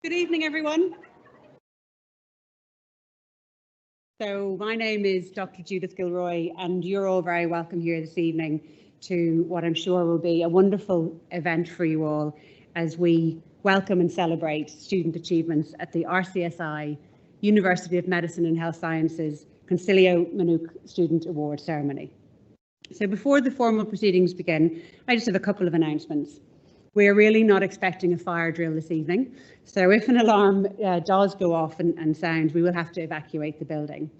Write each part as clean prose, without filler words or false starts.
Good evening, everyone. So my name is Dr. Judith Gilroy, and you're all very welcome here this evening to what I'm sure will be a wonderful event for you all as we welcome and celebrate student achievements at the RCSI University of Medicine and Health Sciences Consilio Manuque Student Awards Ceremony. So before the formal proceedings begin, I just have a couple of announcements. We're really not expecting a fire drill this evening, so if an alarm does go off and sound, we will have to evacuate the building.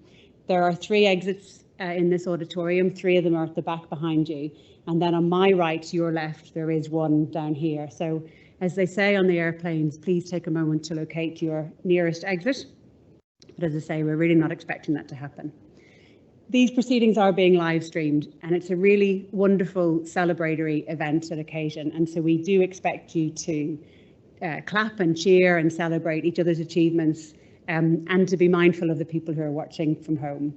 There are 3 exits in this auditorium, 3 of them are at the back behind you, and then on my right, to your left, there is one down here. So as they say on the airplanes, please take a moment to locate your nearest exit. But as I say, we're really not expecting that to happen. These proceedings are being live streamed, and it's a really wonderful celebratory event and occasion, and so we do expect you to clap and cheer and celebrate each other's achievements, and to be mindful of the people who are watching from home.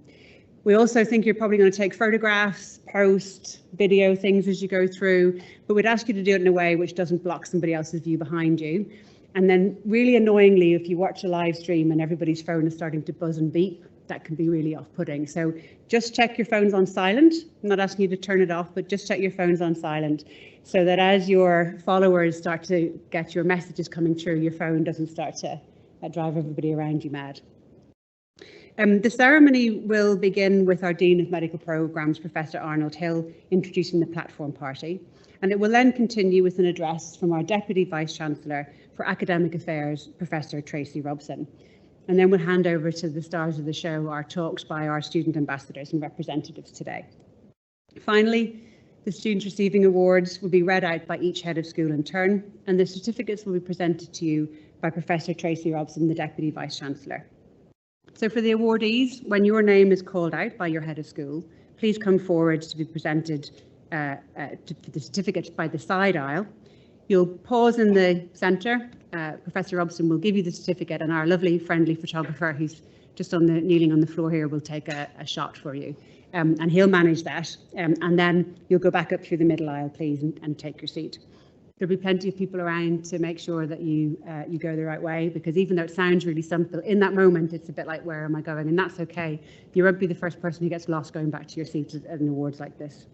We also think you're probably going to take photographs, post, video things as you go through, but we'd ask you to do it in a way which doesn't block somebody else's view behind you. And then really annoyingly, if you watch a live stream and everybody's phone is starting to buzz and beep, that can be really off-putting. So just check your phones on silent. I'm not asking you to turn it off, but just check your phones on silent so that as your followers start to get your messages coming through, your phone doesn't start to drive everybody around you mad. The ceremony will begin with our Dean of Medical Programmes, Professor Arnold Hill, introducing the platform party, and it will then continue with an address from our Deputy Vice-Chancellor for Academic Affairs, Professor Tracy Robson. And then we'll hand over to the stars of the show, our talks by our student ambassadors and representatives today. Finally, the students receiving awards will be read out by each head of school in turn, and the certificates will be presented to you by Professor Tracy Robson, the Deputy Vice-Chancellor. So for the awardees, when your name is called out by your head of school, please come forward to be presented to the certificates by the side aisle. You'll pause in the centre. Professor Robson will give you the certificate, and our lovely friendly photographer who's just kneeling on the floor here will take a shot for you, and he'll manage that, and then you'll go back up through the middle aisle, please, and take your seat. There'll be plenty of people around to make sure that you go the right way, because even though it sounds really simple, in that moment it's a bit like, where am I going? And that's okay. You won't be the first person who gets lost going back to your seat at an awards like this.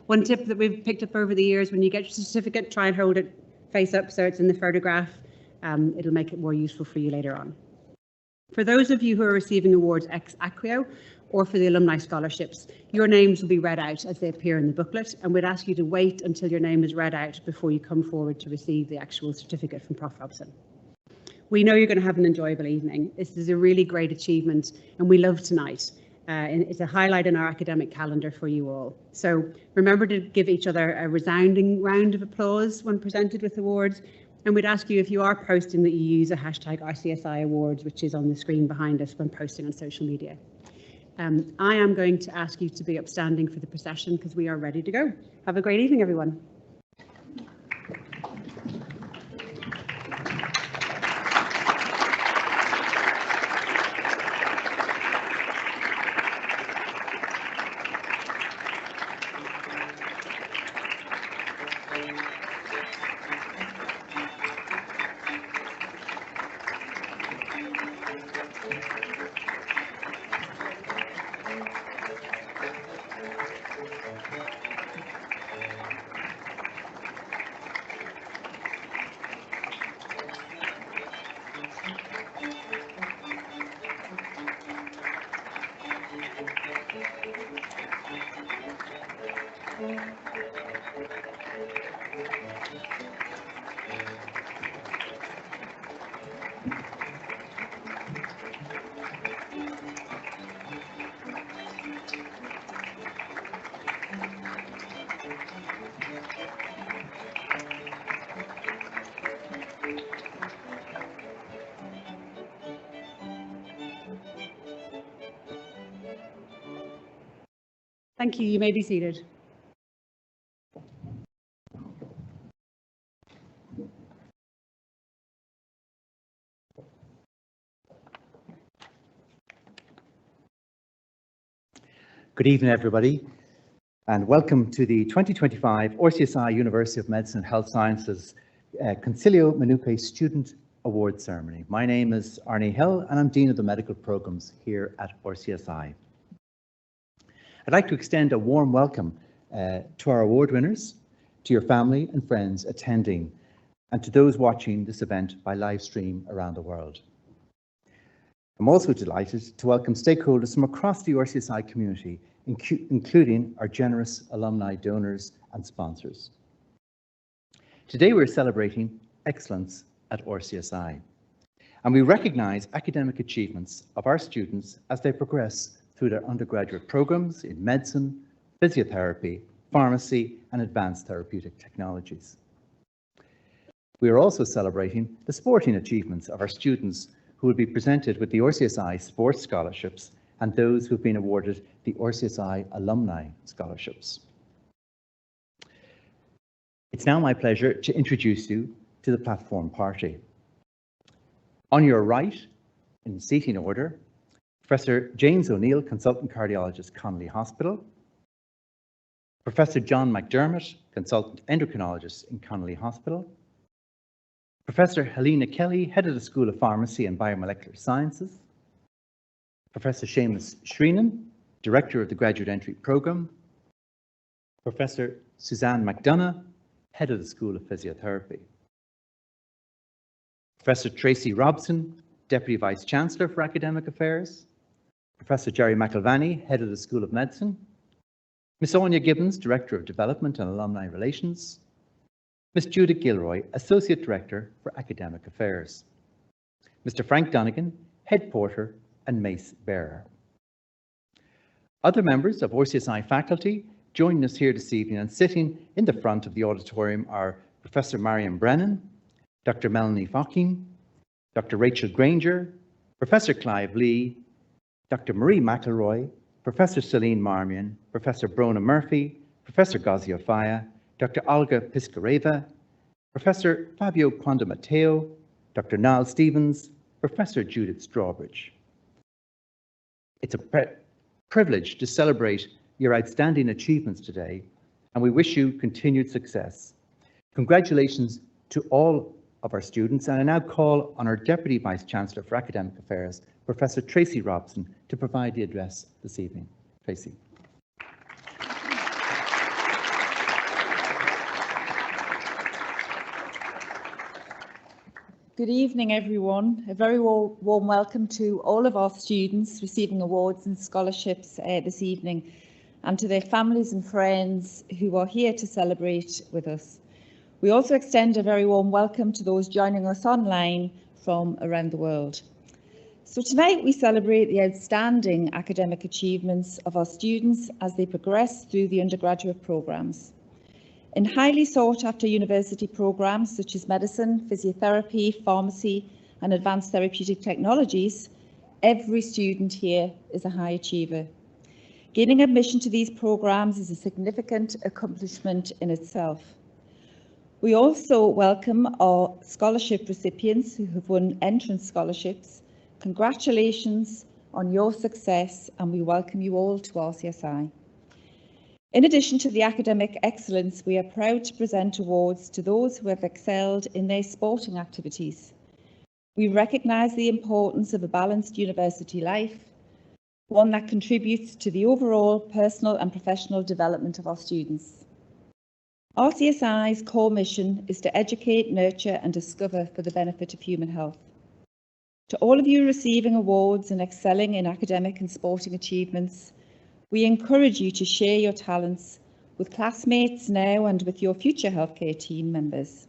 One tip that we've picked up over the years: when you get your certificate, try and hold it face up so it's in the photograph. It'll make it more useful for you later on. For those of you who are receiving awards ex aequo or for the alumni scholarships, your names will be read out as they appear in the booklet, and we'd ask you to wait until your name is read out before you come forward to receive the actual certificate from Prof. Robson. We know you're going to have an enjoyable evening. This is a really great achievement, and we love tonight. It's a highlight in our academic calendar for you all. So remember to give each other a resounding round of applause when presented with awards. And we'd ask you, if you are posting, that you use a hashtag RCSI Awards, which is on the screen behind us when posting on social media. I am going to ask you to be upstanding for the procession because we are ready to go. Have a great evening, everyone. Thank you. You may be seated. Good evening, everybody, and welcome to the 2025 RCSI University of Medicine and Health Sciences Consilio Manuque Student Awards Ceremony. My name is Arnie Hill and I'm Dean of the Medical Programs here at RCSI. I'd like to extend a warm welcome to our award winners, to your family and friends attending, and to those watching this event by live stream around the world. I'm also delighted to welcome stakeholders from across the RCSI community, including our generous alumni donors and sponsors. Today we're celebrating excellence at RCSI, and we recognise academic achievements of our students as they progress through their undergraduate programs in medicine, physiotherapy, pharmacy and advanced therapeutic technologies. We are also celebrating the sporting achievements of our students who will be presented with the RCSI Sports Scholarships and those who have been awarded the RCSI Alumni Scholarships. It's now my pleasure to introduce you to the platform party. On your right, in seating order, Professor James O'Neill, Consultant Cardiologist, Connolly Hospital, Professor John McDermott, Consultant Endocrinologist in Connolly Hospital, Professor Helena Kelly, Head of the School of Pharmacy and Biomolecular Sciences, Professor Seamus Shreenan, Director of the Graduate Entry Programme, Professor Suzanne McDonough, Head of the School of Physiotherapy, Professor Tracy Robson, Deputy Vice-Chancellor for Academic Affairs, Professor Jerry McIlvany, Head of the School of Medicine, Ms. Anya Gibbons, Director of Development and Alumni Relations, Ms. Judith Gilroy, Associate Director for Academic Affairs, Mr. Frank Donegan, Head Porter and Mace Bearer. Other members of RCSI faculty joining us here this evening and sitting in the front of the auditorium are Professor Marion Brennan, Dr. Melanie Focking, Dr. Rachel Granger, Professor Clive Lee, Dr. Marie McElroy, Professor Celine Marmion, Professor Brona Murphy, Professor Gazia Faya, Dr. Olga Piskareva, Professor Fabio Quanda Matteo, Dr. Niall Stevens, Professor Judith Strawbridge. It's a privilege to celebrate your outstanding achievements today, and we wish you continued success. Congratulations to all of our students, and I now call on our Deputy Vice-Chancellor for Academic Affairs, Professor Tracy Robson, to provide the address this evening. Tracy. Good evening, everyone. A very warm welcome to all of our students receiving awards and scholarships this evening, and to their families and friends who are here to celebrate with us. We also extend a very warm welcome to those joining us online from around the world. So tonight we celebrate the outstanding academic achievements of our students as they progress through the undergraduate programmes. In highly sought after university programmes such as medicine, physiotherapy, pharmacy and advanced therapeutic technologies, every student here is a high achiever. Gaining admission to these programmes is a significant accomplishment in itself. We also welcome our scholarship recipients who have won entrance scholarships. Congratulations on your success, and we welcome you all to RCSI. In addition to the academic excellence, we are proud to present awards to those who have excelled in their sporting activities. We recognise the importance of a balanced university life, one that contributes to the overall personal and professional development of our students. RCSI's core mission is to educate, nurture and discover for the benefit of human health. To all of you receiving awards and excelling in academic and sporting achievements, we encourage you to share your talents with classmates now and with your future healthcare team members.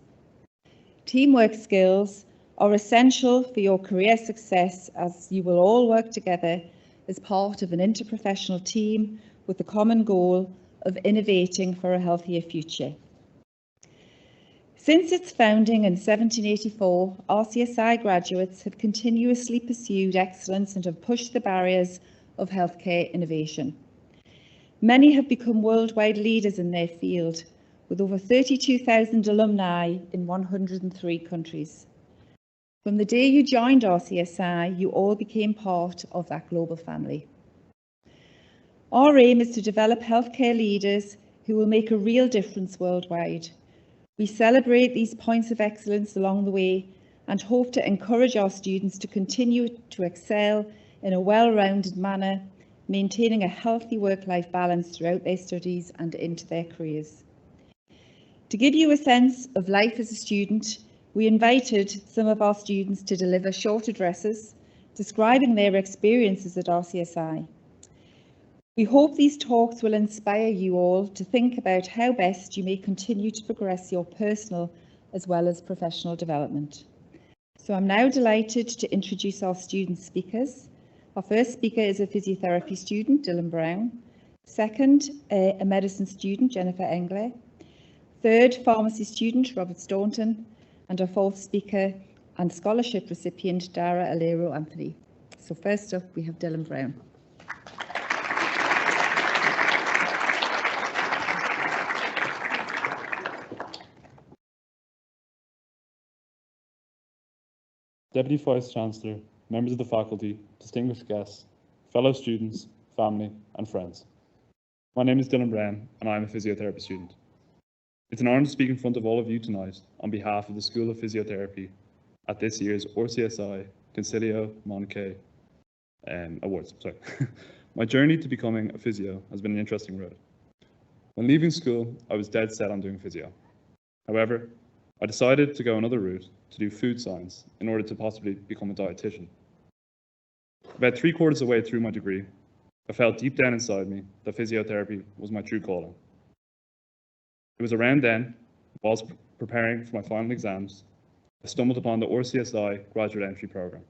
Teamwork skills are essential for your career success, as you will all work together as part of an interprofessional team with the common goal of innovating for a healthier future. Since its founding in 1784, RCSI graduates have continuously pursued excellence and have pushed the barriers of healthcare innovation. Many have become worldwide leaders in their field, with over 32,000 alumni in 103 countries. From the day you joined RCSI, you all became part of that global family. Our aim is to develop healthcare leaders who will make a real difference worldwide. We celebrate these points of excellence along the way and hope to encourage our students to continue to excel in a well-rounded manner, maintaining a healthy work-life balance throughout their studies and into their careers. To give you a sense of life as a student, we invited some of our students to deliver short addresses describing their experiences at RCSI. We hope these talks will inspire you all to think about how best you may continue to progress your personal as well as professional development. So I'm now delighted to introduce our student speakers. Our first speaker is a physiotherapy student, Dylan Brown. Second, a medicine student, Jennifer Engler. Third, pharmacy student, Robert Staunton. And our fourth speaker and scholarship recipient, Dara Alero Anthony. So first up, we have Dylan Brown. Deputy Vice-Chancellor, members of the faculty, distinguished guests, fellow students, family and friends. My name is Dylan Brown and I am a physiotherapy student. It's an honour to speak in front of all of you tonight on behalf of the School of Physiotherapy at this year's RCSI Consilio Manuque Awards. My journey to becoming a physio has been an interesting road. When leaving school, I was dead set on doing physio. However, I decided to go another route to do food science in order to possibly become a dietitian. About 3/4 of the way through my degree, I felt deep down inside me that physiotherapy was my true calling. It was around then, whilst preparing for my final exams, I stumbled upon the RCSI graduate entry program.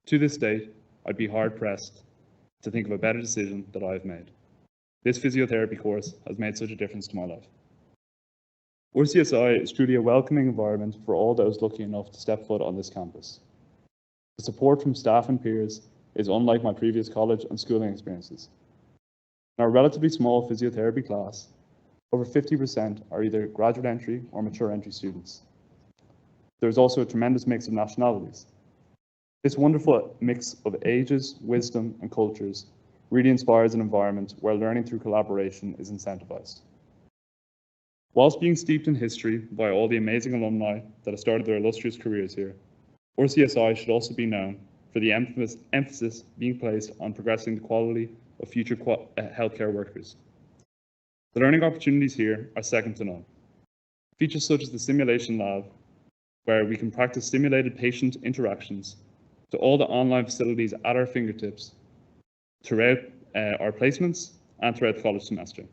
To this date, I'd be hard pressed to think of a better decision that I have made. This physiotherapy course has made such a difference to my life. RCSI is truly a welcoming environment for all those lucky enough to step foot on this campus. The support from staff and peers is unlike my previous college and schooling experiences. In our relatively small physiotherapy class, over 50% are either graduate entry or mature entry students. There is also a tremendous mix of nationalities. This wonderful mix of ages, wisdom, and cultures really inspires an environment where learning through collaboration is incentivized. Whilst being steeped in history by all the amazing alumni that have started their illustrious careers here, RCSI should also be known for the emphasis being placed on progressing the quality of future healthcare workers. The learning opportunities here are second to none. Features such as the simulation lab, where we can practice simulated patient interactions, to all the online facilities at our fingertips throughout our placements and throughout the college semester.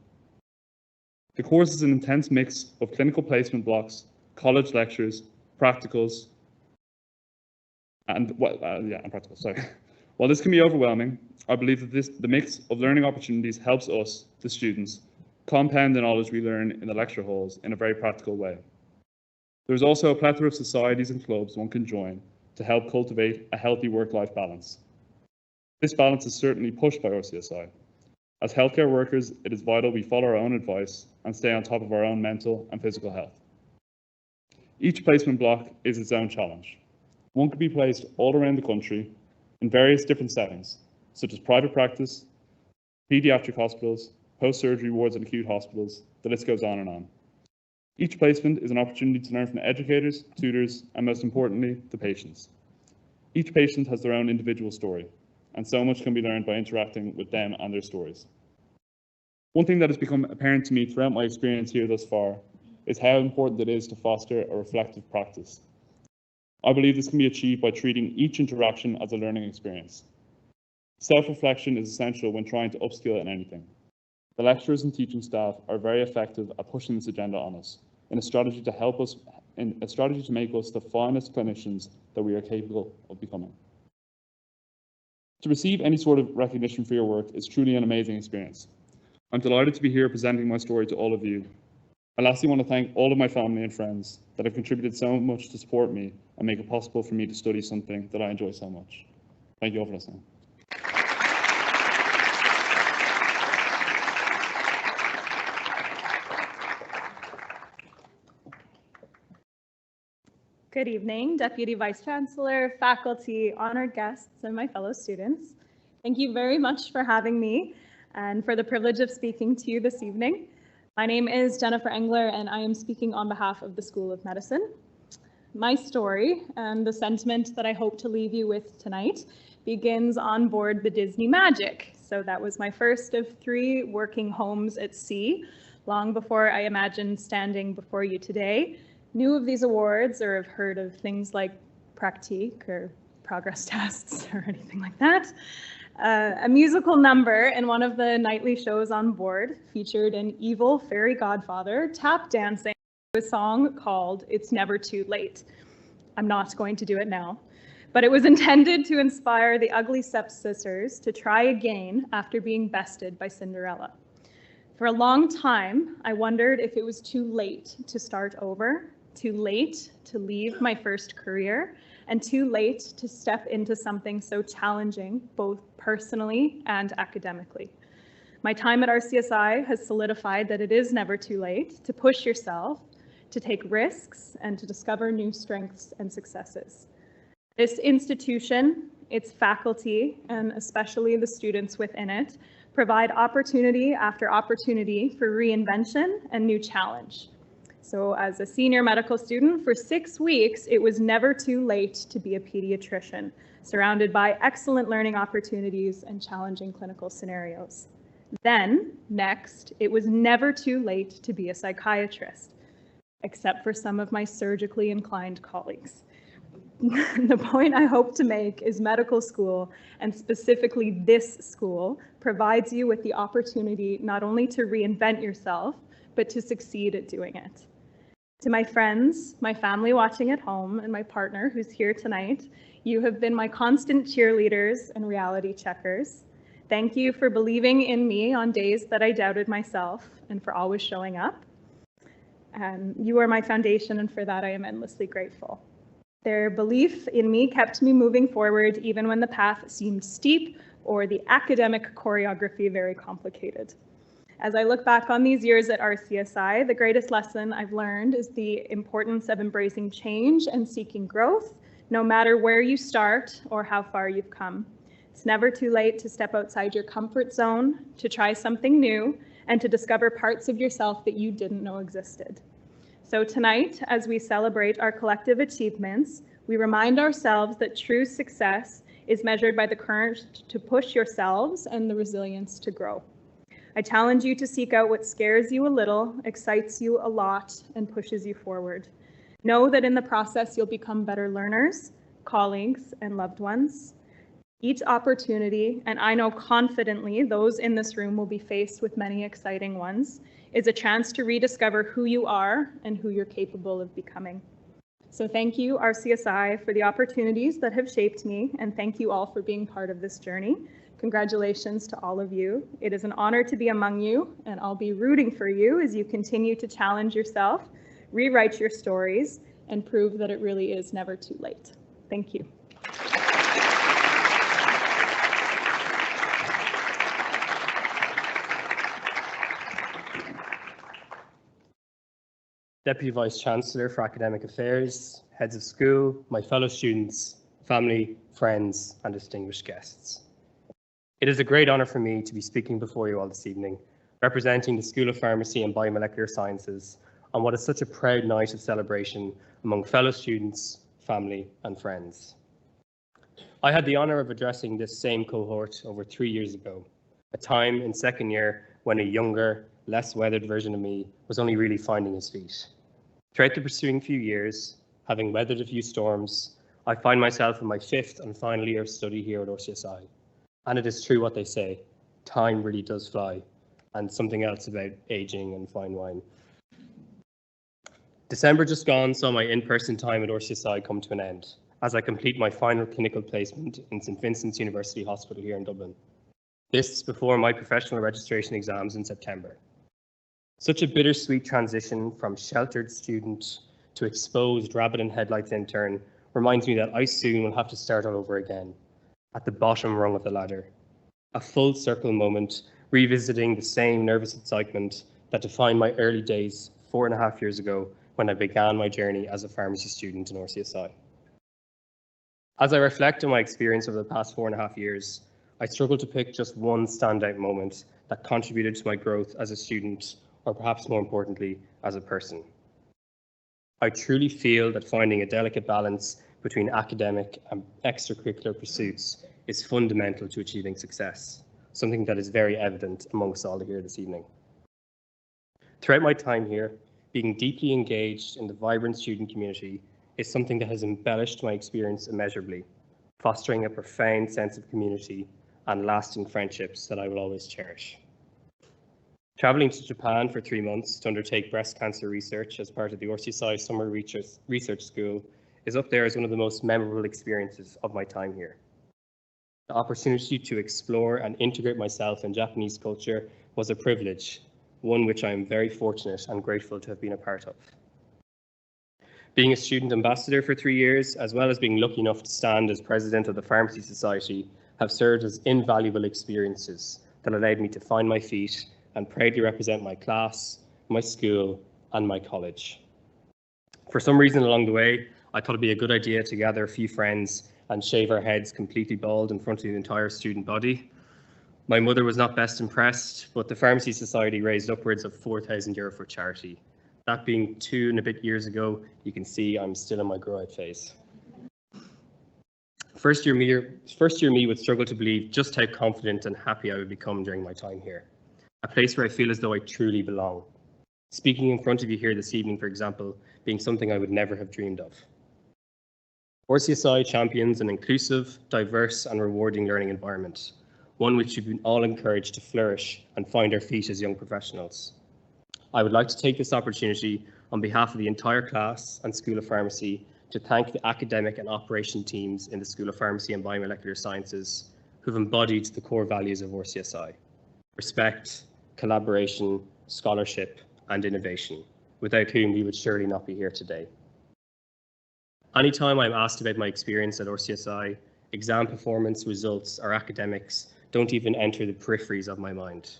The course is an intense mix of clinical placement blocks, college lectures, practicals, and practicals, sorry. While this can be overwhelming, I believe that the mix of learning opportunities helps us, the students, compound the knowledge we learn in the lecture halls in a very practical way. There's also a plethora of societies and clubs one can join to help cultivate a healthy work-life balance. This balance is certainly pushed by RCSI. As healthcare workers, it is vital we follow our own advice and stay on top of our own mental and physical health. Each placement block is its own challenge. One could be placed all around the country in various different settings, such as private practice, paediatric hospitals, post-surgery wards and acute hospitals, the list goes on and on. Each placement is an opportunity to learn from educators, tutors, and most importantly, the patients. Each patient has their own individual story, and so much can be learned by interacting with them and their stories. One thing that has become apparent to me throughout my experience here thus far is how important it is to foster a reflective practice. I believe this can be achieved by treating each interaction as a learning experience. Self-reflection is essential when trying to upskill in anything. The lecturers and teaching staff are very effective at pushing this agenda on us in a strategy to make us the finest clinicians that we are capable of becoming. To receive any sort of recognition for your work is truly an amazing experience. I'm delighted to be here presenting my story to all of you. I lastly want to thank all of my family and friends that have contributed so much to support me and make it possible for me to study something that I enjoy so much. Thank you all for listening. Good evening, Deputy Vice Chancellor, faculty, honored guests, and my fellow students. Thank you very much for having me and for the privilege of speaking to you this evening. My name is Jennifer Engler, and I am speaking on behalf of the School of Medicine. my story and the sentiment that I hope to leave you with tonight begins on board the Disney Magic. So that was my first of 3 working homes at sea, long before I imagined standing before you today. Knew of these awards or have heard of things like Practique or progress tests or anything like that. A musical number in one of the nightly shows on board featured an evil fairy godfather tap dancing to a song called It's Never Too Late. I'm not going to do it now, but it was intended to inspire the ugly stepsisters to try again after being bested by Cinderella. For a long time, I wondered if it was too late to start over, too late to leave my first career, and too late to step into something so challenging, both personally and academically. My time at RCSI has solidified that it is never too late to push yourself, to take risks, and to discover new strengths and successes. This institution, its faculty, and especially the students within it, provide opportunity after opportunity for reinvention and new challenge. So as a senior medical student for 6 weeks, it was never too late to be a pediatrician, surrounded by excellent learning opportunities and challenging clinical scenarios. Then, next, it was never too late to be a psychiatrist, except for some of my surgically inclined colleagues. The point I hope to make is medical school, and specifically this school, provides you with the opportunity not only to reinvent yourself, but to succeed at doing it. To my friends, my family watching at home, and my partner who's here tonight, you have been my constant cheerleaders and reality checkers. Thank you for believing in me on days that I doubted myself and for always showing up. You are my foundation, and for that I am endlessly grateful. Their belief in me kept me moving forward even when the path seemed steep or the academic choreography very complicated. As I look back on these years at RCSI, the greatest lesson I've learned is the importance of embracing change and seeking growth, no matter where you start or how far you've come. It's never too late to step outside your comfort zone, to try something new, and to discover parts of yourself that you didn't know existed. So tonight, as we celebrate our collective achievements, we remind ourselves that true success is measured by the courage to push yourselves and the resilience to grow. I challenge you to seek out what scares you a little, excites you a lot, and pushes you forward. Know that in the process, you'll become better learners, colleagues, and loved ones. Each opportunity, and I know confidently those in this room will be faced with many exciting ones, is a chance to rediscover who you are and who you're capable of becoming. So thank you, RCSI, for the opportunities that have shaped me, and thank you all for being part of this journey. Congratulations to all of you. It is an honor to be among you, and I'll be rooting for you as you continue to challenge yourself, rewrite your stories, and prove that it really is never too late. Thank you. Deputy Vice-Chancellor for Academic Affairs, heads of school, my fellow students, family, friends, and distinguished guests. It is a great honour for me to be speaking before you all this evening, representing the School of Pharmacy and Biomolecular Sciences on what is such a proud night of celebration among fellow students, family, and friends. I had the honour of addressing this same cohort over 3 years ago, a time in second year when a younger, less weathered version of me was only really finding his feet. Throughout the pursuing few years, having weathered a few storms, I find myself in my 5th and final year of study here at RCSI. And it is true what they say, time really does fly, and something else about aging and fine wine. December just gone saw my in-person time at RCSI come to an end, as I complete my final clinical placement in St Vincent's University Hospital here in Dublin. This before my professional registration exams in September. Such a bittersweet transition from sheltered student to exposed rabbit in headlights intern reminds me that I soon will have to start all over again, at the bottom rung of the ladder. A full circle moment, revisiting the same nervous excitement that defined my early days 4.5 years ago when I began my journey as a pharmacy student in RCSI. As I reflect on my experience over the past 4.5 years, I struggle to pick just one standout moment that contributed to my growth as a student, or perhaps more importantly, as a person. I truly feel that finding a delicate balance between academic and extracurricular pursuits is fundamental to achieving success, something that is very evident amongst all here this evening. Throughout my time here, being deeply engaged in the vibrant student community is something that has embellished my experience immeasurably, fostering a profound sense of community and lasting friendships that I will always cherish. Travelling to Japan for 3 months to undertake breast cancer research as part of the RCSI Summer Research School is up there as one of the most memorable experiences of my time here. The opportunity to explore and integrate myself in Japanese culture was a privilege, one which I am very fortunate and grateful to have been a part of. Being a student ambassador for 3 years, as well as being lucky enough to stand as president of the Pharmacy Society, have served as invaluable experiences that allowed me to find my feet and proudly represent my class, my school, and my college. For some reason along the way, I thought it'd be a good idea to gather a few friends and shave our heads completely bald in front of the entire student body. My mother was not best impressed, but the Pharmacy Society raised upwards of €4,000 for charity. That being 2 and a bit years ago, you can see I'm still in my grow-out phase. First year me would struggle to believe just how confident and happy I would become during my time here. A place where I feel as though I truly belong. Speaking in front of you here this evening, for example, being something I would never have dreamed of. RCSI champions an inclusive, diverse and rewarding learning environment, one which we've been all encouraged to flourish and find our feet as young professionals. I would like to take this opportunity on behalf of the entire class and School of Pharmacy to thank the academic and operation teams in the School of Pharmacy and Biomolecular Sciences who've embodied the core values of RCSI: respect, collaboration, scholarship and innovation, without whom we would surely not be here today. Anytime I'm asked about my experience at RCSI, exam performance, results or academics don't even enter the peripheries of my mind.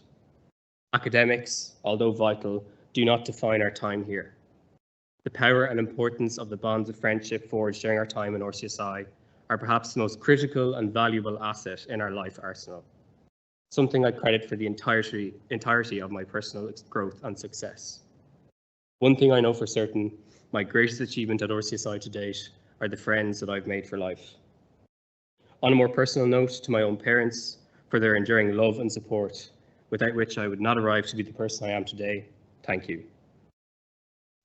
Academics, although vital, do not define our time here. The power and importance of the bonds of friendship forged during our time in RCSI are perhaps the most critical and valuable asset in our life arsenal, something I credit for the entirety of my personal growth and success. One thing I know for certain, my greatest achievement at RCSI to date are the friends that I've made for life. On a more personal note, to my own parents, for their enduring love and support, without which I would not arrive to be the person I am today, thank you.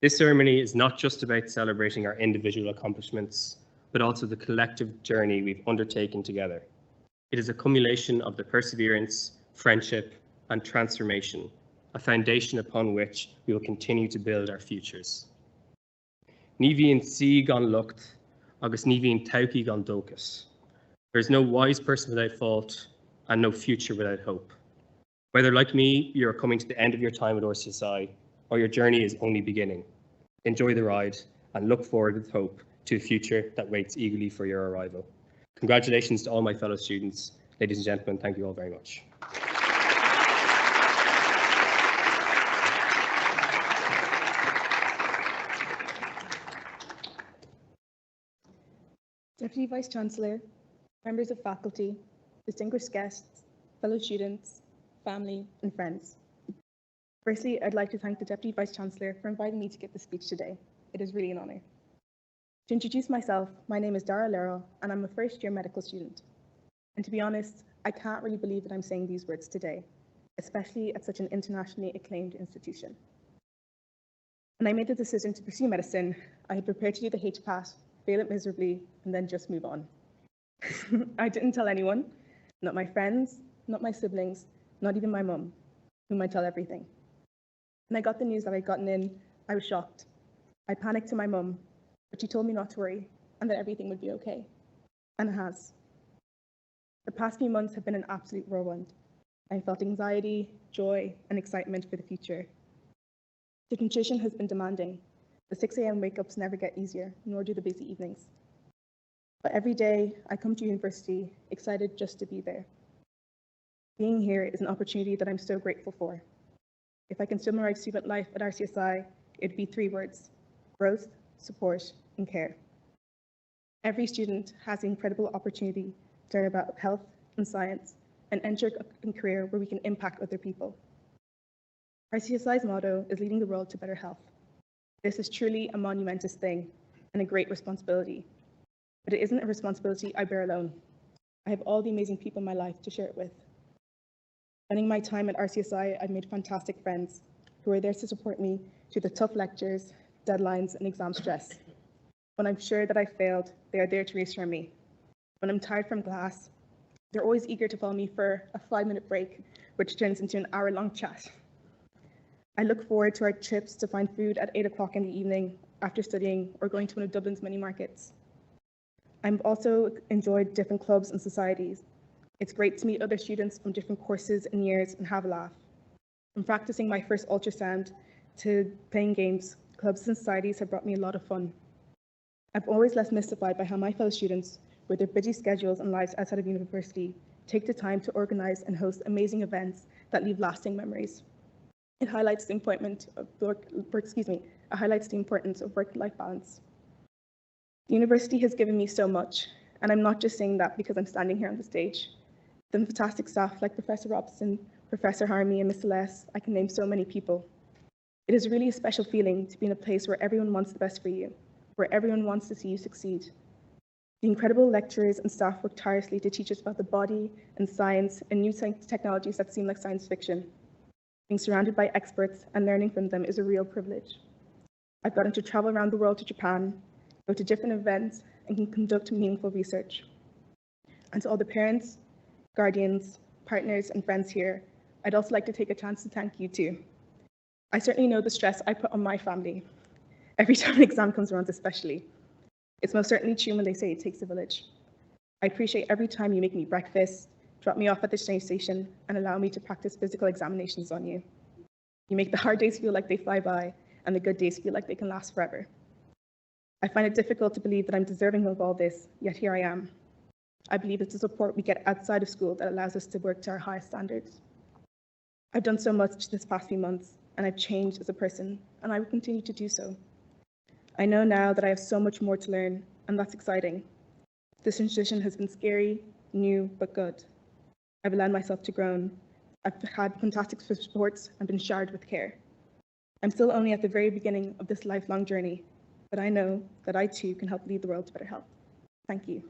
This ceremony is not just about celebrating our individual accomplishments, but also the collective journey we've undertaken together. It is a culmination of the perseverance, friendship, and transformation, a foundation upon which we will continue to build our futures. Ní bhíonn si gan lucht, agus ní bhíonn todhchaí gan dóchas. There is no wise person without fault, and no future without hope. Whether, like me, you are coming to the end of your time at RCSI, or your journey is only beginning, enjoy the ride and look forward with hope to a future that waits eagerly for your arrival. Congratulations to all my fellow students. Ladies and gentlemen, thank you all very much. Deputy Vice-Chancellor, members of faculty, distinguished guests, fellow students, family and friends. Firstly, I'd like to thank the Deputy Vice-Chancellor for inviting me to give this speech today. It is really an honour. To introduce myself, my name is Dara Lero and I'm a first-year medical student. And to be honest, I can't really believe that I'm saying these words today, especially at such an internationally acclaimed institution. When I made the decision to pursue medicine, I had prepared to do the HPAT, fail it miserably, and then just move on. I didn't tell anyone, not my friends, not my siblings, not even my mum, whom I tell everything. When I got the news that I'd gotten in, I was shocked. I panicked to my mum, but she told me not to worry and that everything would be okay. And it has. The past few months have been an absolute whirlwind. I felt anxiety, joy, and excitement for the future. The transition has been demanding. The 6 a.m. wake-ups never get easier, nor do the busy evenings. But every day, I come to university excited just to be there. Being here is an opportunity that I'm so grateful for. If I can summarize student life at RCSI, it'd be 3 words: growth, support, and care. Every student has the incredible opportunity to learn about health and science and enter a career where we can impact other people. RCSI's motto is leading the world to better health. This is truly a monumentous thing and a great responsibility. But it isn't a responsibility I bear alone. I have all the amazing people in my life to share it with. Spending my time at RCSI, I've made fantastic friends who are there to support me through the tough lectures, deadlines, and exam stress. When I'm sure that I failed, they are there to reassure me. When I'm tired from class, they're always eager to follow me for a 5-minute break, which turns into an hour-long chat. I look forward to our trips to find food at 8 o'clock in the evening after studying or going to one of Dublin's many markets. I've also enjoyed different clubs and societies. It's great to meet other students from different courses and years and have a laugh. From practicing my first ultrasound to playing games, clubs and societies have brought me a lot of fun. I've always left mystified by how my fellow students, with their busy schedules and lives outside of university, take the time to organize and host amazing events that leave lasting memories. It highlights the importance of work-life balance. The university has given me so much, and I'm not just saying that because I'm standing here on the stage. The fantastic staff like Professor Robson, Professor Harmy, and Ms. Celeste, I can name so many people. It is really a special feeling to be in a place where everyone wants the best for you, where everyone wants to see you succeed. The incredible lecturers and staff work tirelessly to teach us about the body and science and new technologies that seem like science fiction. Being surrounded by experts and learning from them is a real privilege. I've gotten to travel around the world to Japan, go to different events, and can conduct meaningful research. And to all the parents, guardians, partners, and friends here, I'd also like to take a chance to thank you too. I certainly know the stress I put on my family, every time an exam comes around especially. It's most certainly true when they say it takes a village. I appreciate every time you make me breakfast, drop me off at the train station, and allow me to practice physical examinations on you. You make the hard days feel like they fly by, and the good days feel like they can last forever. I find it difficult to believe that I'm deserving of all this, yet here I am. I believe it's the support we get outside of school that allows us to work to our highest standards. I've done so much this past few months, and I've changed as a person, and I will continue to do so. I know now that I have so much more to learn, and that's exciting. This transition has been scary, new, but good. I've allowed myself to grow. I've had fantastic supports and been showered with care. I'm still only at the very beginning of this lifelong journey, but I know that I too can help lead the world to better health. Thank you.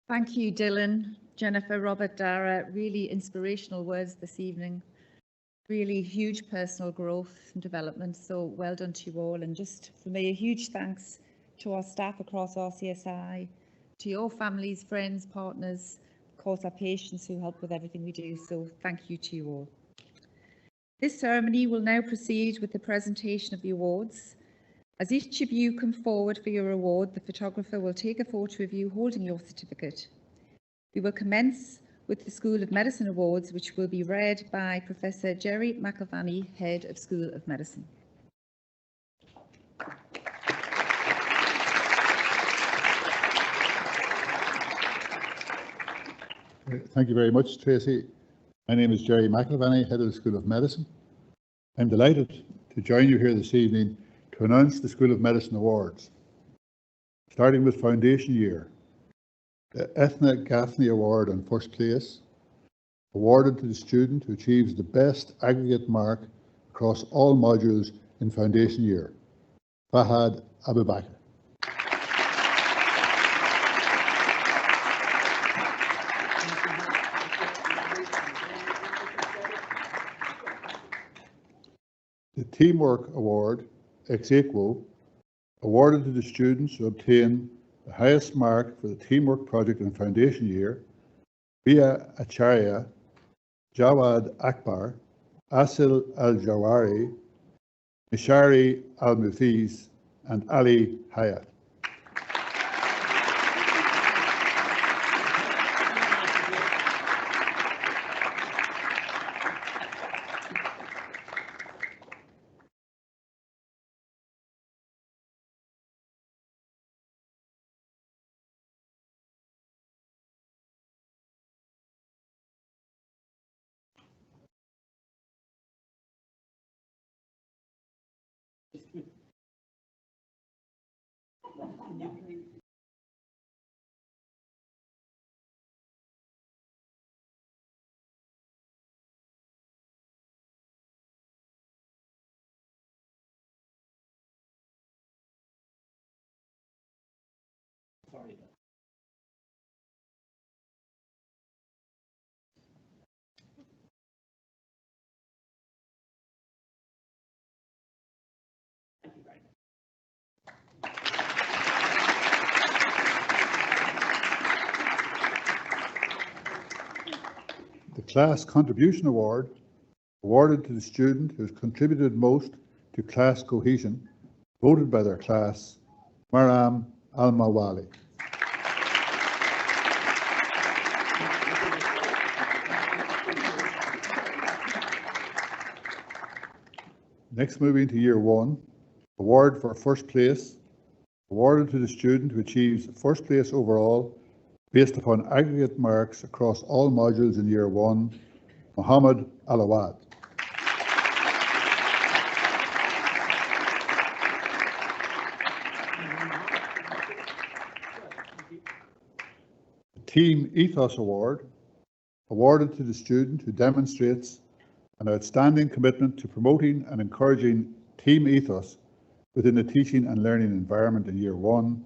Thank you, Dylan, Jennifer, Robert, Dara. Really inspirational words this evening. Really huge personal growth and development. So well done to you all. And just for me, a huge thanks to our staff across RCSI, to your families, friends, partners, of course our patients who help with everything we do. So thank you to you all. This ceremony will now proceed with the presentation of the awards. As each of you come forward for your award, the photographer will take a photo of you holding your certificate. We will commence with the School of Medicine Awards, which will be read by Professor Jerry McElvanny, Head of School of Medicine. Thank you very much, Tracy. My name is Jerry McElvanny, Head of the School of Medicine. I'm delighted to join you here this evening to announce the School of Medicine Awards. Starting with Foundation Year, the Ethna Gaffney Award in first place, awarded to the student who achieves the best aggregate mark across all modules in Foundation Year, Fahad Abubakar. The Teamwork Award, ex aequo, awarded to the students who obtain the highest mark for the teamwork project in Foundation Year, Ria Acharya, Jawad Akbar, Asil Al-Jawari, Mishari Al-Mufiz, and Ali Hayat. The Class Contribution Award, awarded to the student who has contributed most to class cohesion, voted by their class, Maram Al-Mawali. Next, moving to Year 1, award for first place, awarded to the student who achieves first place overall based upon aggregate marks across all modules in Year 1, Muhammad Alawad. The Team Ethos Award, awarded to the student who demonstrates an outstanding commitment to promoting and encouraging team ethos within the teaching and learning environment in Year 1,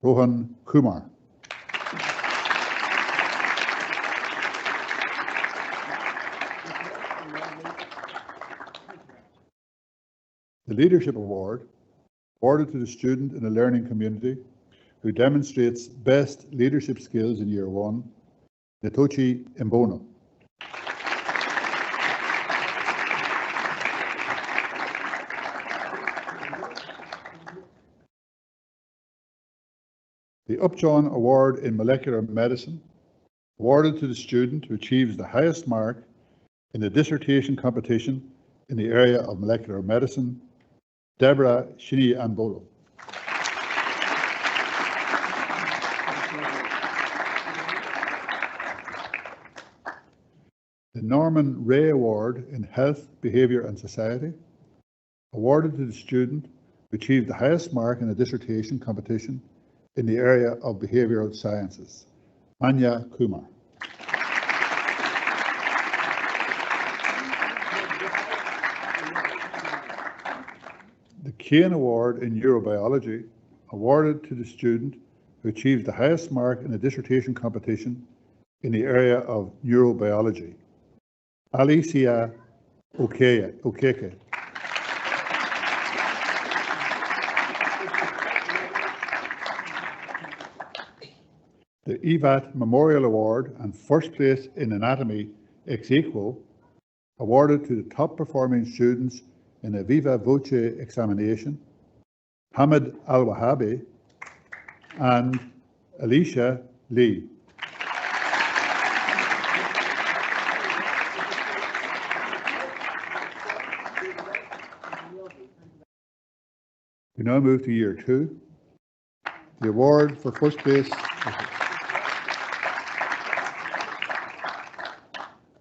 Rohan Kumar. The Leadership Award, awarded to the student in a learning community who demonstrates best leadership skills in Year 1, Netochi Mbono. The Upjohn Award in Molecular Medicine, awarded to the student who achieves the highest mark in the dissertation competition in the area of molecular medicine, Deborah Shini Ambolo. The Norman Ray Award in Health, Behaviour and Society, awarded to the student who achieved the highest mark in a dissertation competition in the area of behavioural sciences, Anya Kumar. The Kane Award in Neurobiology, awarded to the student who achieved the highest mark in a dissertation competition in the area of neurobiology, Alicia Okeke. The EVAT Memorial Award and first place in anatomy ex aequo, awarded to the top performing students in a viva voce examination, Hamid Al-Wahabi and Alicia Lee. We now move to Year 2. The award for first place.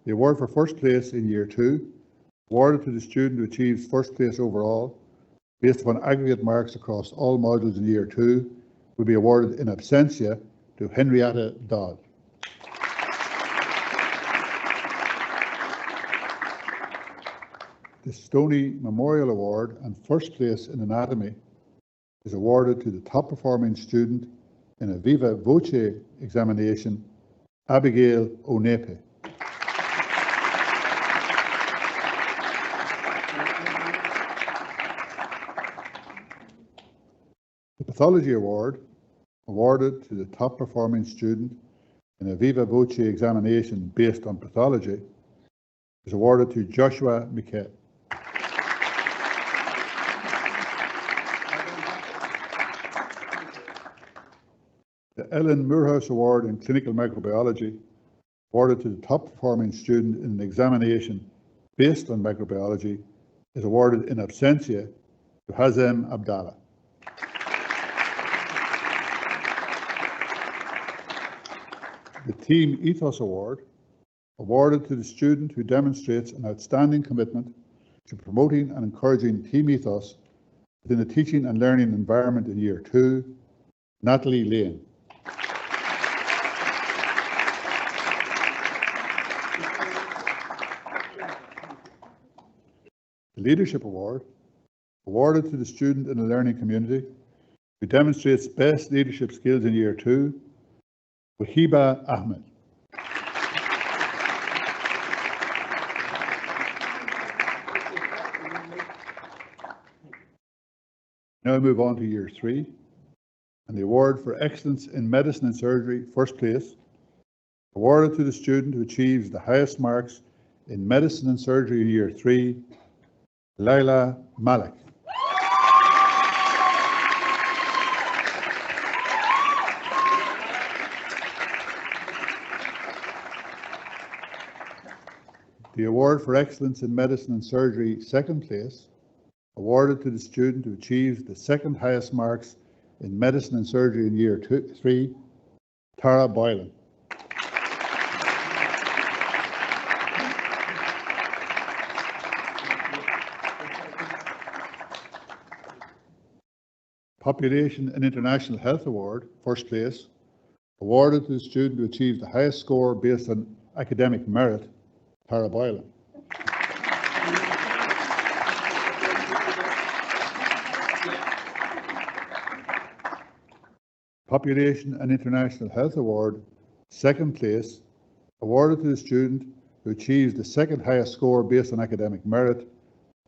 The award for first place in Year 2, awarded to the student who achieves first place overall, based upon aggregate marks across all modules in Year 2, will be awarded in absentia to Henrietta Dodd. The Stoney Memorial Award and first place in anatomy is awarded to the top performing student in a viva voce examination, Abigail Onepe. The Pathology Award, awarded to the top performing student in a viva voce examination based on pathology, is awarded to Joshua Miquet. The Ellen Moorhouse Award in Clinical Microbiology, awarded to the top performing student in an examination based on microbiology, is awarded in absentia to Hazem Abdallah. The Team Ethos Award, awarded to the student who demonstrates an outstanding commitment to promoting and encouraging team ethos within the teaching and learning environment in Year 2, Natalie Lane. The Leadership Award, awarded to the student in a learning community who demonstrates best leadership skills in Year 2, Wahiba Ahmed. Now move on to Year 3, and the award for excellence in medicine and surgery, first place, awarded to the student who achieves the highest marks in medicine and surgery in Year 3, Laila Malik. The award for excellence in medicine and surgery, second place, awarded to the student who achieves the second highest marks in medicine and surgery in Year 3, Tara Boylan. Population and International Health Award, first place, awarded to the student who achieves the highest score based on academic merit, Tara Boylan. Population and International Health Award, second place, awarded to the student who achieves the second highest score based on academic merit,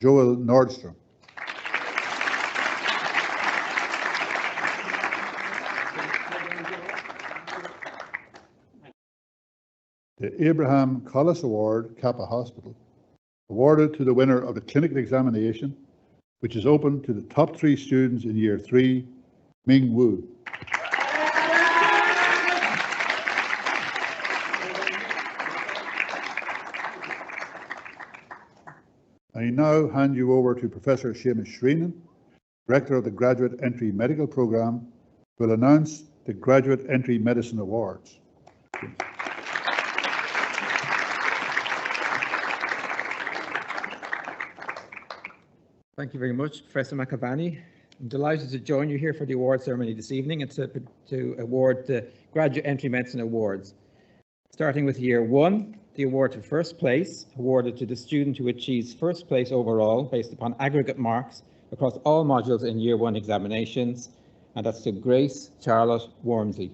Joel Nordstrom. The Abraham Collis Award, Kappa Hospital, awarded to the winner of the clinical examination, which is open to the top 3 students in Year 3, Ming Wu. I now hand you over to Professor Seamus Shreenan, Director of the Graduate Entry Medical Programme, who will announce the Graduate Entry Medicine Awards. Thank you very much, Professor McAvaney. I'm delighted to join you here for the award ceremony this evening and to award the Graduate Entry Medicine Awards. Starting with Year 1, the award for first place, awarded to the student who achieves first place overall based upon aggregate marks across all modules in Year 1 examinations, and that's to Grace Charlotte Wormsley.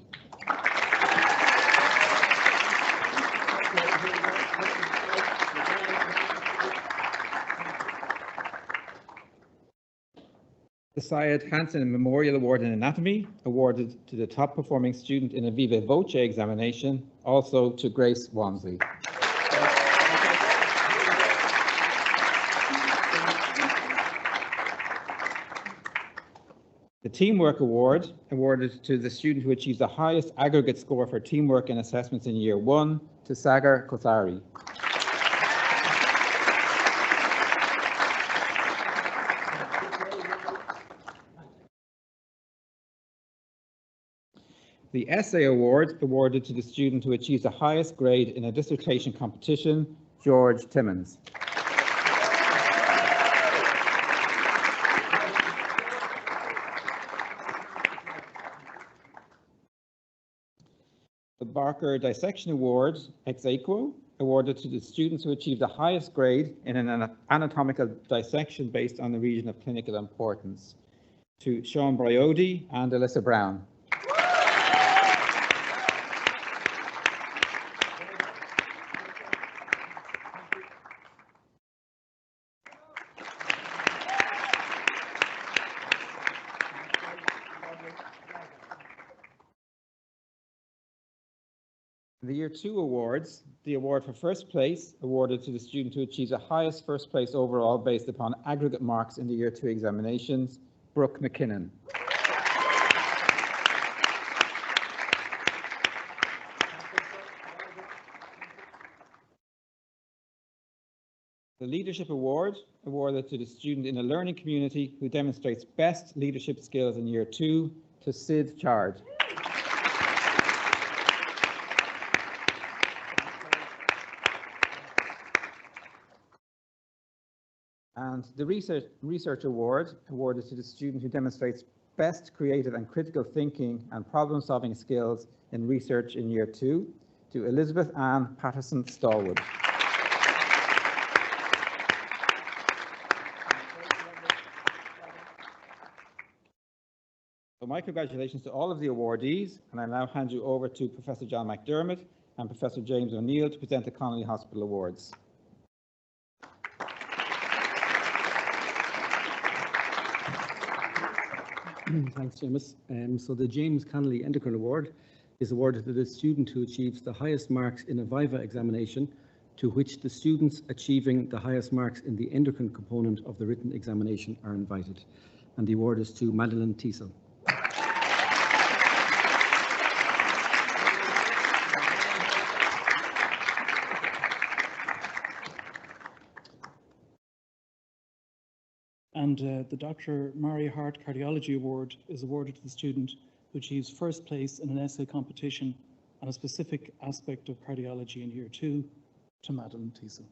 The Syed Hansen Memorial Award in Anatomy, awarded to the top performing student in a Viva Voce examination, also to Grace Wormsley. The Teamwork Award, awarded to the student who achieves the highest aggregate score for teamwork and assessments in Year 1, to Sagar Kothari. The Essay Award, awarded to the student who achieves the highest grade in a dissertation competition, George Timmins. The Barker Dissection Award, ex aequo, awarded to the students who achieved the highest grade in an anatomical dissection based on the region of clinical importance, to Sean Bryody and Alyssa Brown. The Year 2 awards, the award for first place, awarded to the student who achieves the highest first place overall based upon aggregate marks in the Year 2 examinations, Brooke McKinnon. The Leadership Award, awarded to the student in a learning community who demonstrates best leadership skills in Year 2, to Sid Chard. And the Research Award, awarded to the student who demonstrates best creative and critical thinking and problem-solving skills in research in Year 2, to Elizabeth Ann Patterson-Stallwood. So my congratulations to all of the awardees, and I now hand you over to Professor John McDermott and Professor James O'Neill to present the Connolly Hospital Awards. Thanks, Seamus. So the James Connolly Endocrine Award is awarded to the student who achieves the highest marks in a VIVA examination, to which the students achieving the highest marks in the endocrine component of the written examination are invited. And the award is to Madeline Teasel. And the Dr. Murray Hart Cardiology Award is awarded to the student who achieves first place in an essay competition on a specific aspect of cardiology in Year 2, to Madeline Teasel.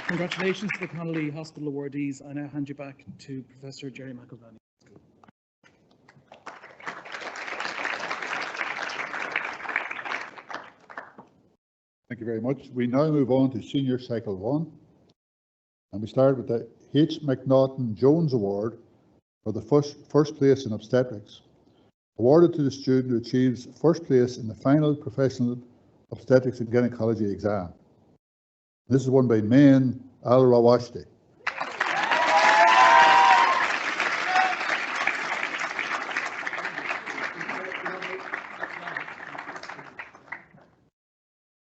Congratulations to the Connolly Hospital awardees. I now hand you back to Professor Jerry McElvany. Thank you very much. We now move on to Senior Cycle 1, and we start with the H. McNaughton Jones Award for the first place in obstetrics, awarded to the student who achieves first place in the final professional obstetrics and gynecology exam. This is won by Main Al-Rawashdi.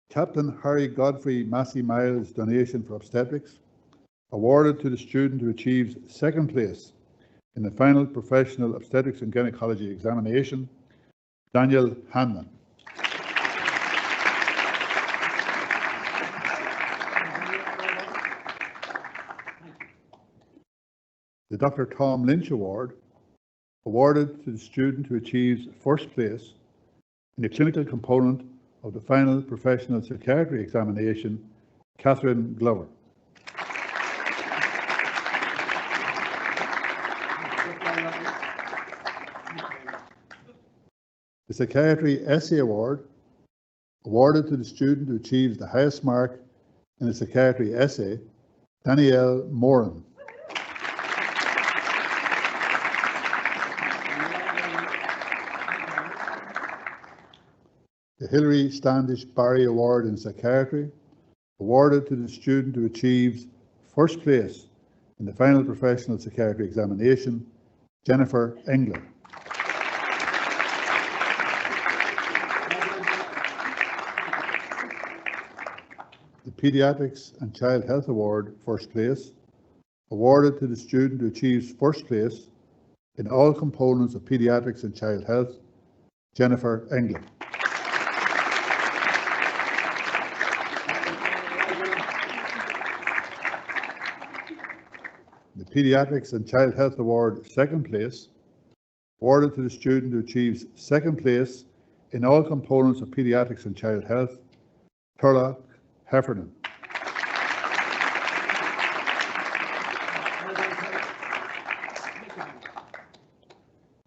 Captain Harry Godfrey Massey Miles donation for obstetrics, awarded to the student who achieves second place in the final professional obstetrics and gynecology examination, Daniel Hanman. The Dr. Tom Lynch Award, awarded to the student who achieves first place in the clinical component of the final professional psychiatry examination, Catherine Glover. The Psychiatry Essay Award, awarded to the student who achieves the highest mark in a psychiatry essay, Danielle Moran. The Hilary Standish Barry Award in Psychiatry, awarded to the student who achieves first place in the final professional psychiatry examination, Jennifer Engler. The Pediatrics and Child Health Award, first place, awarded to the student who achieves first place in all components of pediatrics and child health, Jennifer Engler. The Pediatrics and Child Health Award, second place, awarded to the student who achieves second place in all components of pediatrics and child health, Turla Heffernan.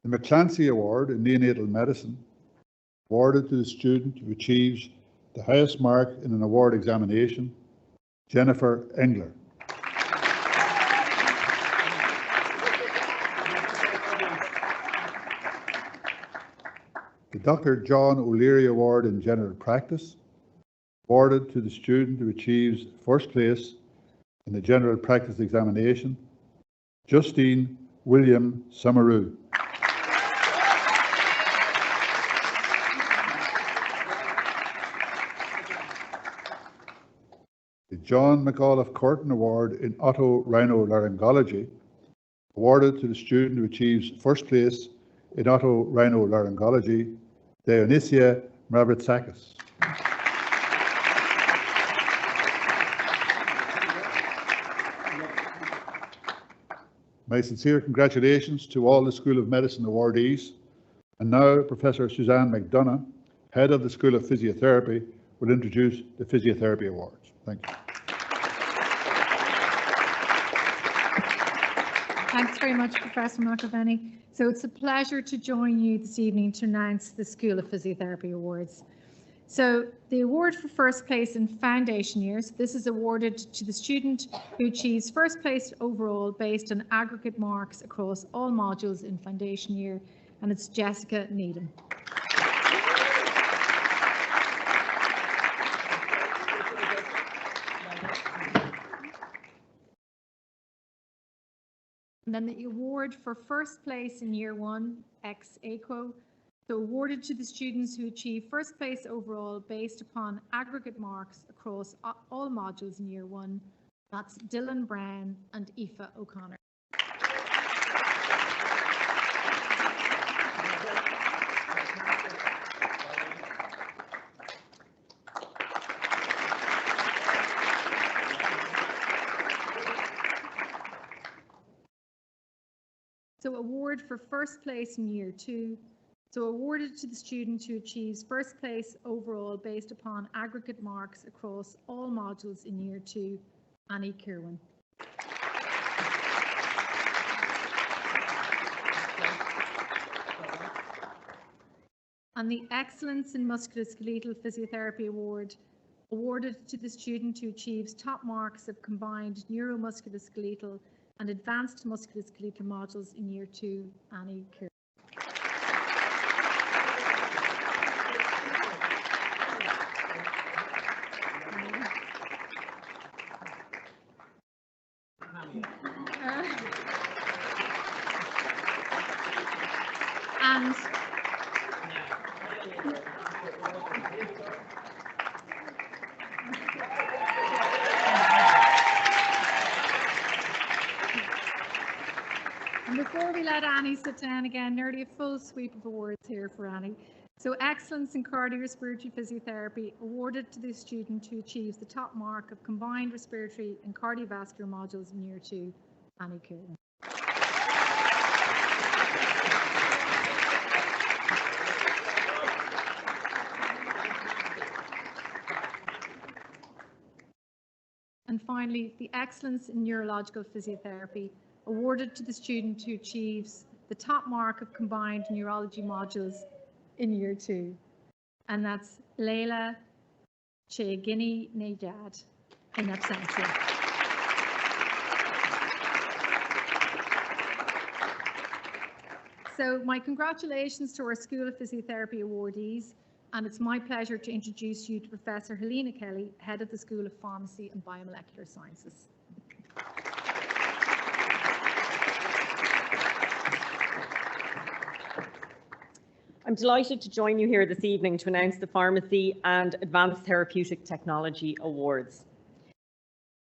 The McClancy Award in Neonatal Medicine, awarded to the student who achieves the highest mark in an award examination, Jennifer Engler. The Dr. John O'Leary Award in General Practice, awarded to the student who achieves first place in the General Practice examination, Justine William Samaru. The John McAuliffe Curtin Award in Otorhinolaryngology, awarded to the student who achieves first place in Otorhinolaryngology, Dionysia Mavrotsakis. My sincere congratulations to all the School of Medicine awardees. And now Professor Suzanne McDonough, Head of the School of Physiotherapy, will introduce the Physiotherapy Awards. Thank you. Thanks very much, Professor McElvany. So it's a pleasure to join you this evening to announce the School of Physiotherapy Awards. So the award for first place in foundation years, this is awarded to the student who achieves first place overall based on aggregate marks across all modules in foundation year, and it's Jessica Needham. And then the award for first place in year 1, ex aequo, so awarded to the students who achieve first place overall based upon aggregate marks across all modules in year 1. That's Dylan Brown and Aoife O'Connor. So award for first place in year 2. So awarded to the student who achieves first place overall based upon aggregate marks across all modules in year 2, Annie Kirwan. And the Excellence in Musculoskeletal Physiotherapy Award, awarded to the student who achieves top marks of combined neuromusculoskeletal and advanced musculoskeletal modules in year 2, Annie Kirwan. And before we let Annie sit down again, nearly a full sweep of awards here for Annie. So Excellence in Cardiorespiratory Physiotherapy, awarded to the student who achieves the top mark of combined respiratory and cardiovascular modules in year 2, Annie Kirwan. And finally, the Excellence in Neurological Physiotherapy, awarded to the student who achieves the top mark of combined neurology modules in year 2. And that's Leila Chegini Nejad in absentia. So my congratulations to our School of Physiotherapy awardees, and it's my pleasure to introduce you to Professor Helena Kelly, Head of the School of Pharmacy and Biomolecular Sciences. I'm delighted to join you here this evening to announce the Pharmacy and Advanced Therapeutic Technology Awards.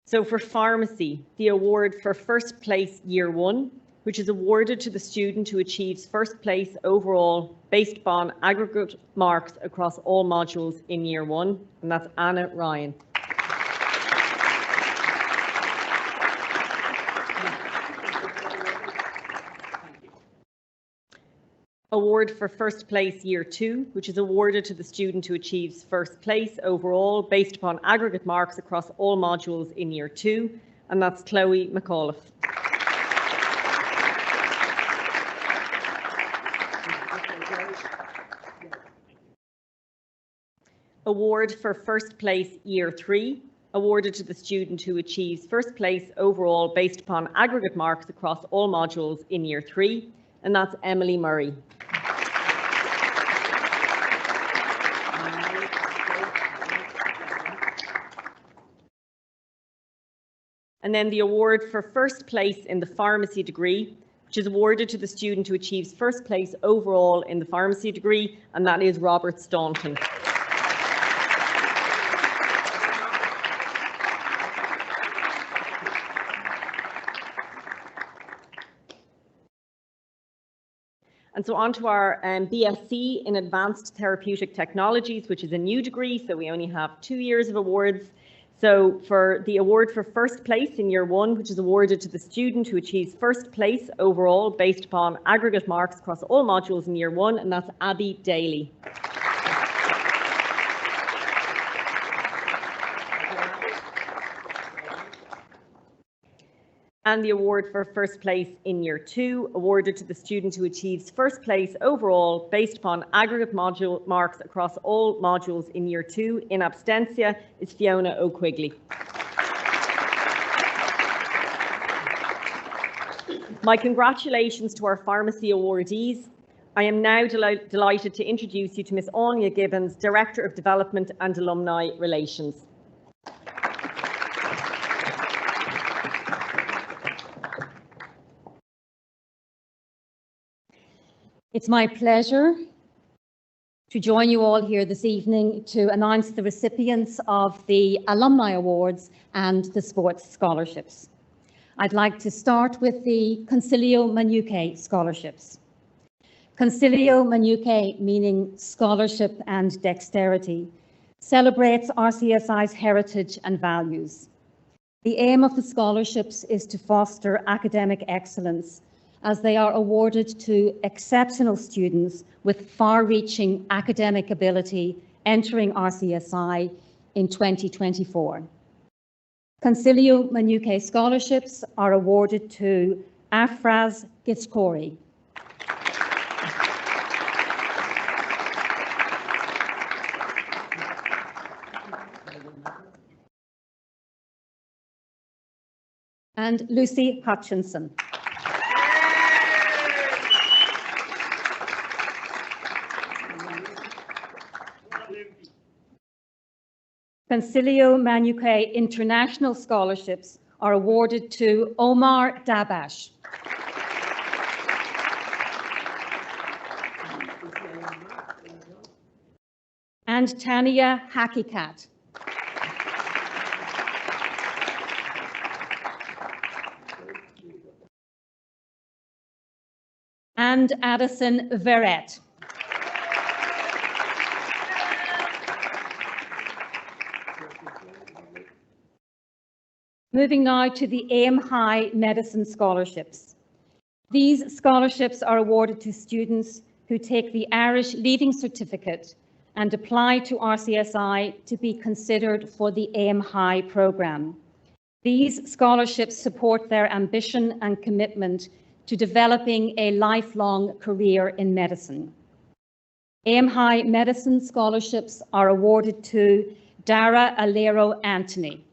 So for Pharmacy, the award for first place year 1, which is awarded to the student who achieves first place overall based upon aggregate marks across all modules in year 1, and that's Anna Ryan. Award for first place year 2, which is awarded to the student who achieves first place overall based upon aggregate marks across all modules in year 2, and that's Chloe McAuliffe. Award for first place year 3, awarded to the student who achieves first place overall based upon aggregate marks across all modules in year 3, and that's Emily Murray. And then the award for first place in the pharmacy degree, which is awarded to the student who achieves first place overall in the pharmacy degree, and that is Robert Staunton. And so on to our BSc in Advanced Therapeutic Technologies, which is a new degree, so we only have 2 years of awards. So for the award for first place in year 1, which is awarded to the student who achieves first place overall based upon aggregate marks across all modules in year 1, and that's Abby Daly. and the award for first place in Year 2, awarded to the student who achieves first place overall based upon aggregate module marks across all modules in Year 2 in absentia, is Fiona O'Quigley. My congratulations to our pharmacy awardees. I am now delighted to introduce you to Ms. Anya Gibbons, Director of Development and Alumni Relations. It's my pleasure to join you all here this evening to announce the recipients of the Alumni Awards and the Sports Scholarships. I'd like to start with the Consilio Manuque Scholarships. Consilio Manuque, meaning scholarship and dexterity, celebrates RCSI's heritage and values. The aim of the scholarships is to foster academic excellence, as they are awarded to exceptional students with far-reaching academic ability entering RCSI in 2024. Consilio Manuque scholarships are awarded to Afraz Gitskori, and Lucy Hutchinson. Consilio Manuque International Scholarships are awarded to Omar Dabash, and Tania Hakikat. And Addison Verrett. Moving now to the Aim High Medicine Scholarships. These scholarships are awarded to students who take the Irish Leaving Certificate and apply to RCSI to be considered for the Aim High programme. These scholarships support their ambition and commitment to developing a lifelong career in medicine. Aim High Medicine Scholarships are awarded to Dara Alero Anthony,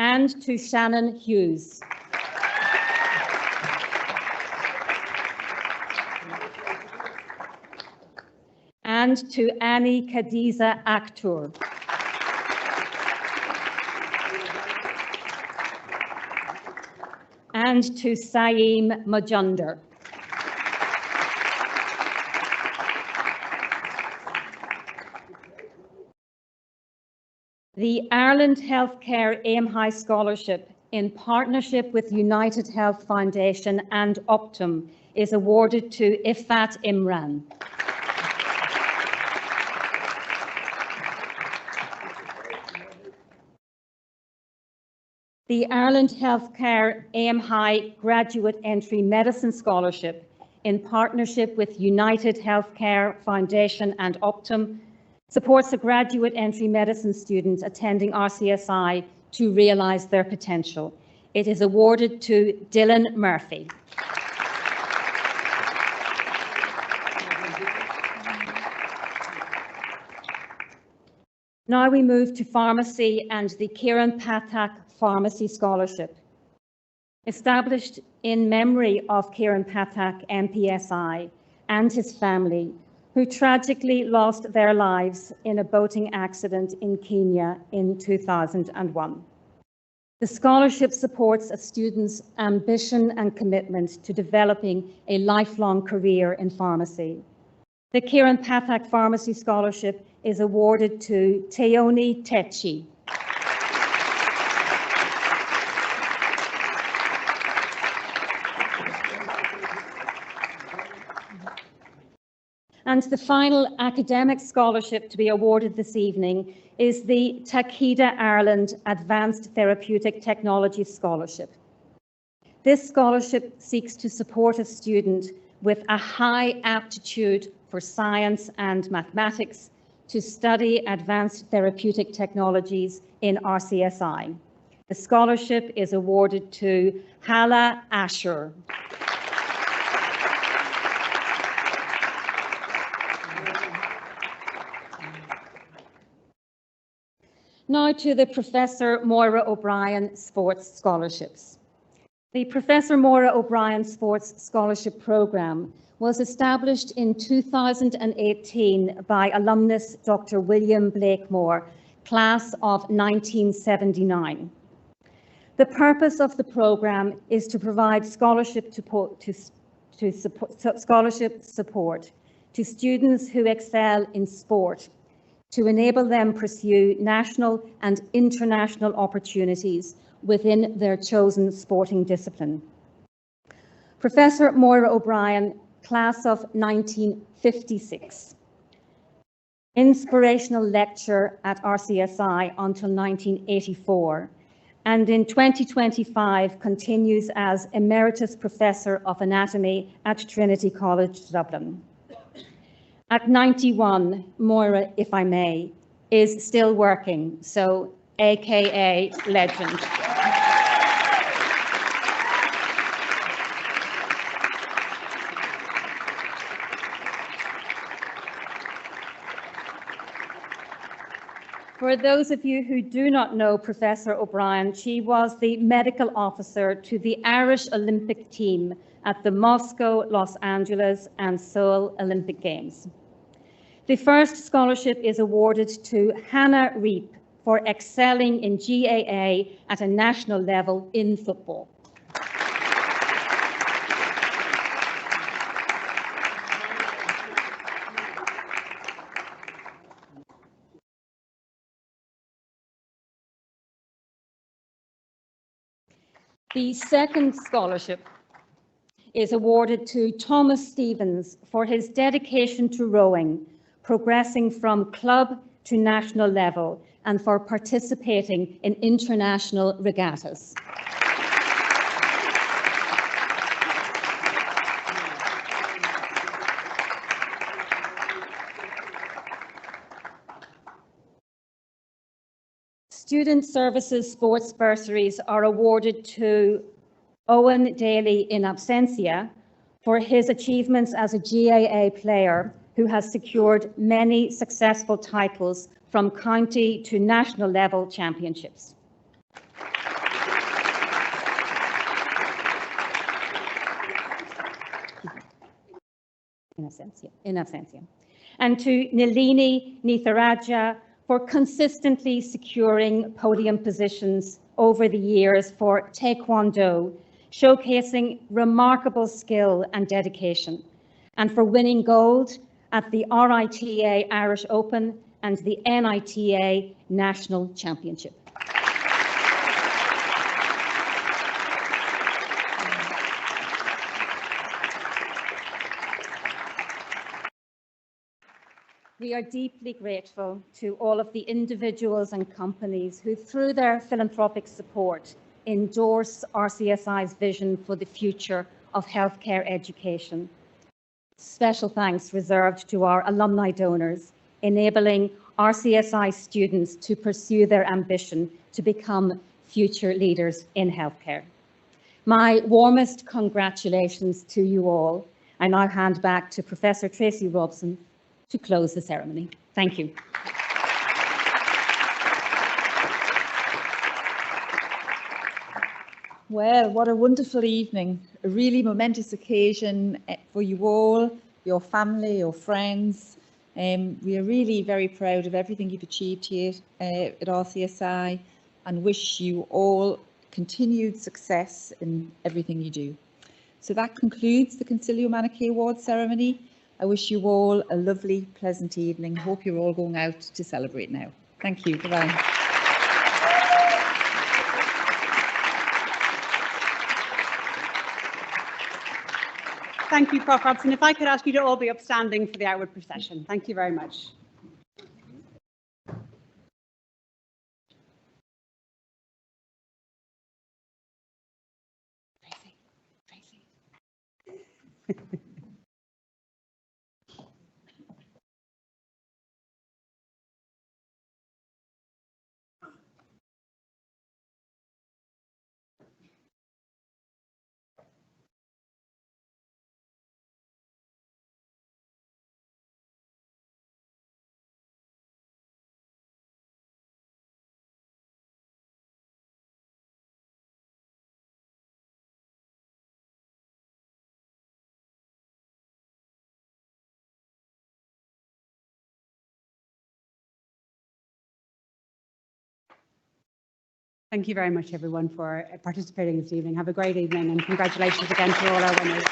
and to Shannon Hughes. And to Annie Khadiza Akhtur. And to Saeem Majunder. The Ireland Healthcare Aim High Scholarship, in partnership with United Health Foundation and Optum, is awarded to Ifat Imran. The Ireland Healthcare Aim High Graduate Entry Medicine Scholarship, in partnership with United Healthcare Foundation and Optum, supports a graduate entry medicine student attending RCSI to realise their potential. It is awarded to Dylan Murphy. Now we move to pharmacy and the Kieran Pathak Pharmacy Scholarship. Established in memory of Kieran Pathak, MPSI, and his family, who tragically lost their lives in a boating accident in Kenya in 2001. The scholarship supports a student's ambition and commitment to developing a lifelong career in pharmacy. The Kieran Pathak Pharmacy Scholarship is awarded to Teoni Techi. And the final academic scholarship to be awarded this evening is the Takeda Ireland Advanced Therapeutic Technology Scholarship. This scholarship seeks to support a student with a high aptitude for science and mathematics to study advanced therapeutic technologies in RCSI. The scholarship is awarded to Hala Asher. Now to the Professor Moira O'Brien Sports Scholarships. The Professor Moira O'Brien Sports Scholarship Programme was established in 2018 by alumnus Dr. William Blakemore, class of 1979. The purpose of the programme is to provide scholarship support to students who excel in sport, to enable them pursue national and international opportunities within their chosen sporting discipline. Professor Moira O'Brien, class of 1956. Inspirational lecturer at RCSI until 1984, and in 2025 continues as Emeritus Professor of Anatomy at Trinity College, Dublin. At 91, Moira, if I may, is still working, so AKA legend. For those of you who do not know Professor O'Brien, she was the medical officer to the Irish Olympic team at the Moscow, Los Angeles, and Seoul Olympic Games. The first scholarship is awarded to Hannah Reep for excelling in GAA at a national level in football. The second scholarship is awarded to Thomas Stevens for his dedication to rowing, progressing from club to national level, and for participating in international regattas. Student Services sports bursaries are awarded to Owen Daly in absentia for his achievements as a GAA player who has secured many successful titles from county to national level championships. In absentia. And to Nalini Nitharaja for consistently securing podium positions over the years for Taekwondo, showcasing remarkable skill and dedication, and for winning gold at the RITA Irish Open and the NITA National Championship. We are deeply grateful to all of the individuals and companies who, through their philanthropic support, endorse RCSI's vision for the future of healthcare education. Special thanks reserved to our alumni donors, enabling RCSI students to pursue their ambition to become future leaders in healthcare. My warmest congratulations to you all. I now hand back to Professor Tracy Robson to close the ceremony. Thank you. Well, what a wonderful evening. A really momentous occasion for you all, your family, your friends. We are really very proud of everything you've achieved here at RCSI and wish you all continued success in everything you do. So that concludes the Consilio Manuque Awards Ceremony. I wish you all a lovely, pleasant evening. Hope you're all going out to celebrate now. Thank you. Bye-bye. Thank you, Prof. Robson. If I could ask you to all be upstanding for the outward procession. Thank you very much. Tracy. Thank you very much, everyone, for participating this evening. Have a great evening, and congratulations again to all our winners.